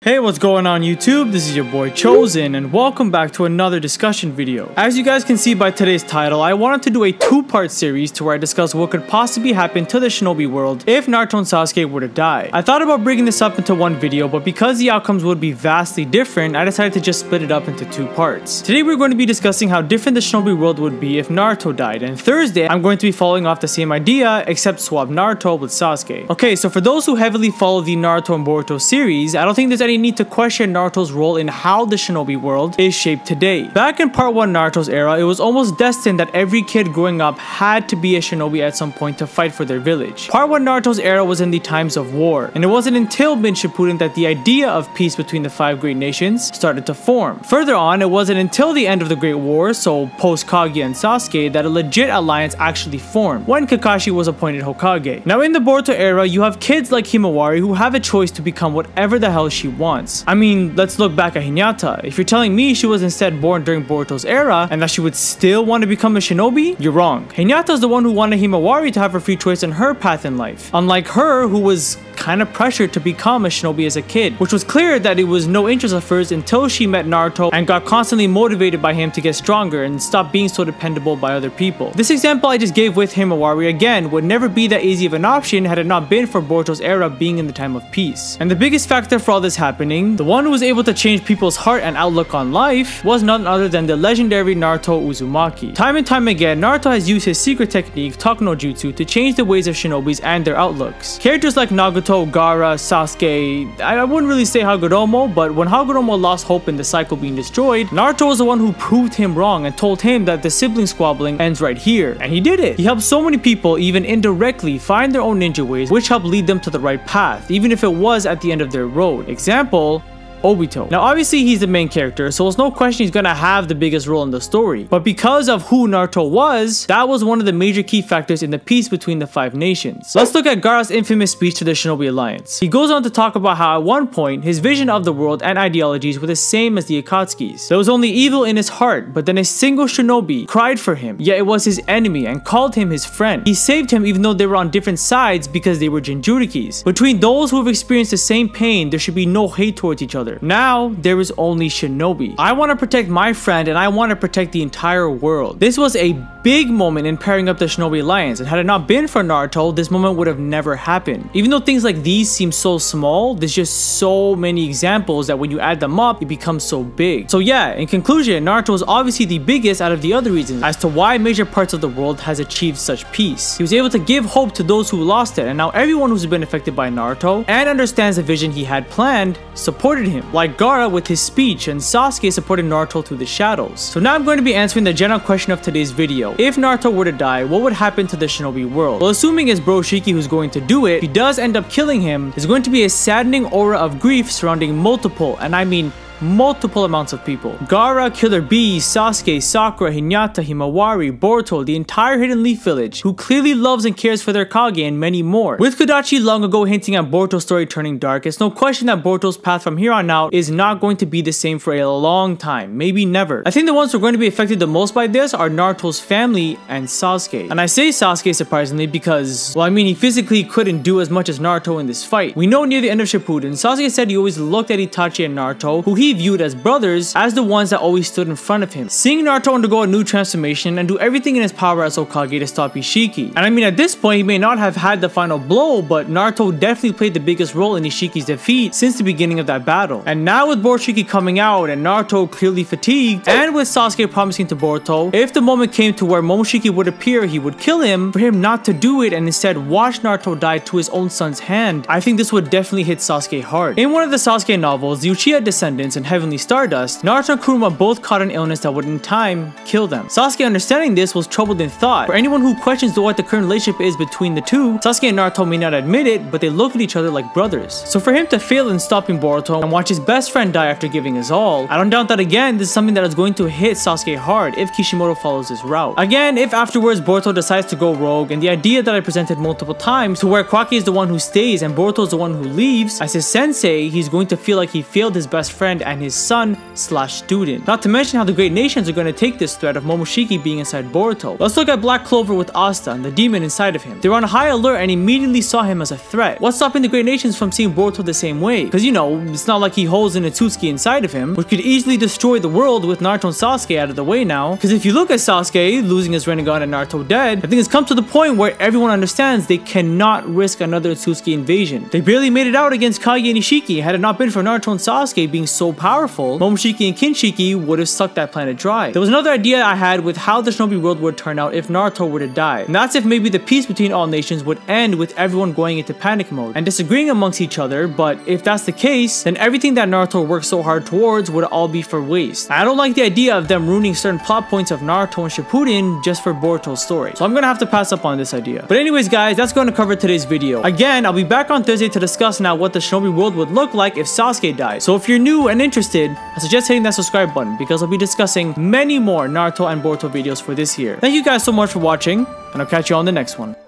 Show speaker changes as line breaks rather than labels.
Hey, what's going on YouTube? This is your boy Chosen and welcome back to another discussion video. As you guys can see by today's title, I wanted to do a two-part series to where I discuss what could possibly happen to the shinobi world if Naruto and Sasuke were to die. I thought about breaking this up into one video, but because the outcomes would be vastly different, I decided to just split it up into two parts. Today we're going to be discussing how different the shinobi world would be if Naruto died, and Thursday I'm going to be following off the same idea except swap Naruto with Sasuke. Okay, so for those who heavily follow the Naruto and Boruto series, I don't think there's any need to question Naruto's role in how the shinobi world is shaped today. Back in part 1 Naruto's era, it was almost destined that every kid growing up had to be a shinobi at some point to fight for their village. Part 1 Naruto's era was in the times of war, and it wasn't until Shippuden that the idea of peace between the 5 great nations started to form. Further on, it wasn't until the end of the Great War, so post Kaguya and Sasuke, that a legit alliance actually formed, when Kakashi was appointed Hokage. Now in the Boruto era, you have kids like Himawari who have a choice to become whatever the hell she wants. I mean, let's look back at Hinata. If you're telling me she was instead born during Boruto's era and that she would still want to become a shinobi, you're wrong. Hinata's the one who wanted Himawari to have a free choice in her path in life, unlike her who was kind of pressured to become a shinobi as a kid, which was clear that it was no interest of hers until she met Naruto and got constantly motivated by him to get stronger and stop being so dependable by other people. This example I just gave with Himawari again would never be that easy of an option had it not been for Boruto's era being in the time of peace. And the biggest factor for all this happening, the one who was able to change people's heart and outlook on life, was none other than the legendary Naruto Uzumaki. Time and time again, Naruto has used his secret technique, Talk no Jutsu, to change the ways of shinobis and their outlooks. Characters like Nagato, Gaara, Sasuke, I wouldn't really say Hagoromo, but when Hagoromo lost hope in the cycle being destroyed, Naruto was the one who proved him wrong and told him that the sibling squabbling ends right here. And he did it. He helped so many people, even indirectly, find their own ninja ways, which helped lead them to the right path, even if it was at the end of their road. Example, Obito. Now obviously he's the main character, so there's no question he's gonna have the biggest role in the story, but because of who Naruto was, that was one of the major key factors in the peace between the 5 nations. Let's look at Gaara's infamous speech to the Shinobi Alliance. He goes on to talk about how at one point his vision of the world and ideologies were the same as the Akatsuki's. There was only evil in his heart, but then a single shinobi cried for him, yet it was his enemy and called him his friend. He saved him even though they were on different sides because they were Jinchurikis. Between those who have experienced the same pain, there should be no hate towards each other. Now, there is only shinobi. I want to protect my friend and I want to protect the entire world. This was a big moment in pairing up the Shinobi Alliance, and had it not been for Naruto, this moment would have never happened. Even though things like these seem so small, there's just so many examples that when you add them up, it becomes so big. So yeah, in conclusion, Naruto is obviously the biggest out of the other reasons as to why major parts of the world has achieved such peace. He was able to give hope to those who lost it, and now everyone who's been affected by Naruto and understands the vision he had planned supported him, like Gaara with his speech and Sasuke supported Naruto through the shadows. So now I'm going to be answering the general question of today's video. If Naruto were to die, what would happen to the shinobi world? Well, assuming it's bro Isshiki who's going to do it, if he does end up killing him, there's going to be a saddening aura of grief surrounding multiple, and I mean multiple amounts of people. Gaara, Killer Bee, Sasuke, Sakura, Hinata, Himawari, Boruto, the entire Hidden Leaf Village, who clearly loves and cares for their Kage, and many more. With Kodachi long ago hinting at Boruto's story turning dark, it's no question that Boruto's path from here on out is not going to be the same for a long time, maybe never. I think the ones who are going to be affected the most by this are Naruto's family and Sasuke. And I say Sasuke surprisingly because, well, I mean, he physically couldn't do as much as Naruto in this fight. We know near the end of Shippuden, Sasuke said he always looked at Itachi and Naruto, who he viewed as brothers, as the ones that always stood in front of him. Seeing Naruto undergo a new transformation and do everything in his power as Hokage to stop Isshiki. And I mean, at this point he may not have had the final blow, but Naruto definitely played the biggest role in Ishiki's defeat since the beginning of that battle. And now with Boruto coming out and Naruto clearly fatigued, and with Sasuke promising to Boruto, if the moment came to where Momoshiki would appear, he would kill him, for him not to do it and instead watch Naruto die to his own son's hand, I think this would definitely hit Sasuke hard. In one of the Sasuke novels, the Uchiha descendants and Heavenly Stardust, Naruto and Kurama both caught an illness that would in time kill them. Sasuke, understanding this, was troubled in thought. For anyone who questions what the current relationship is between the two, Sasuke and Naruto may not admit it, but they look at each other like brothers. So for him to fail in stopping Boruto and watch his best friend die after giving his all, I don't doubt that again this is something that is going to hit Sasuke hard if Kishimoto follows this route. Again, if afterwards Boruto decides to go rogue, and the idea that I presented multiple times to where Kawaki is the one who stays and Boruto is the one who leaves, as his sensei, he's going to feel like he failed his best friend and his son/student. Not to mention how the great nations are going to take this threat of Momoshiki being inside Boruto. Let's look at Black Clover with Asta and the demon inside of him. They were on high alert and immediately saw him as a threat. What's stopping the great nations from seeing Boruto the same way? Because you know, it's not like he holds an Itsuki inside of him, which could easily destroy the world with Naruto and Sasuke out of the way now. Because if you look at Sasuke losing his rinnegan and Naruto dead, I think it's come to the point where everyone understands they cannot risk another Itsuki invasion. They barely made it out against Kage and Isshiki. Had it not been for Naruto and Sasuke being so powerful, Momoshiki and Kinshiki would have sucked that planet dry. There was another idea I had with how the shinobi world would turn out if Naruto were to die, and that's if maybe the peace between all nations would end with everyone going into panic mode and disagreeing amongst each other. But if that's the case, then everything that Naruto worked so hard towards would all be for waste. I don't like the idea of them ruining certain plot points of Naruto and Shippuden just for Boruto's story, so I'm gonna have to pass up on this idea. But anyways guys, that's going to cover today's video. Again, I'll be back on Thursday to discuss now what the shinobi world would look like if Sasuke died. So if you're new and interested, I suggest hitting that subscribe button because I'll be discussing many more Naruto and Boruto videos for this year. Thank you guys so much for watching, and I'll catch you on the next one.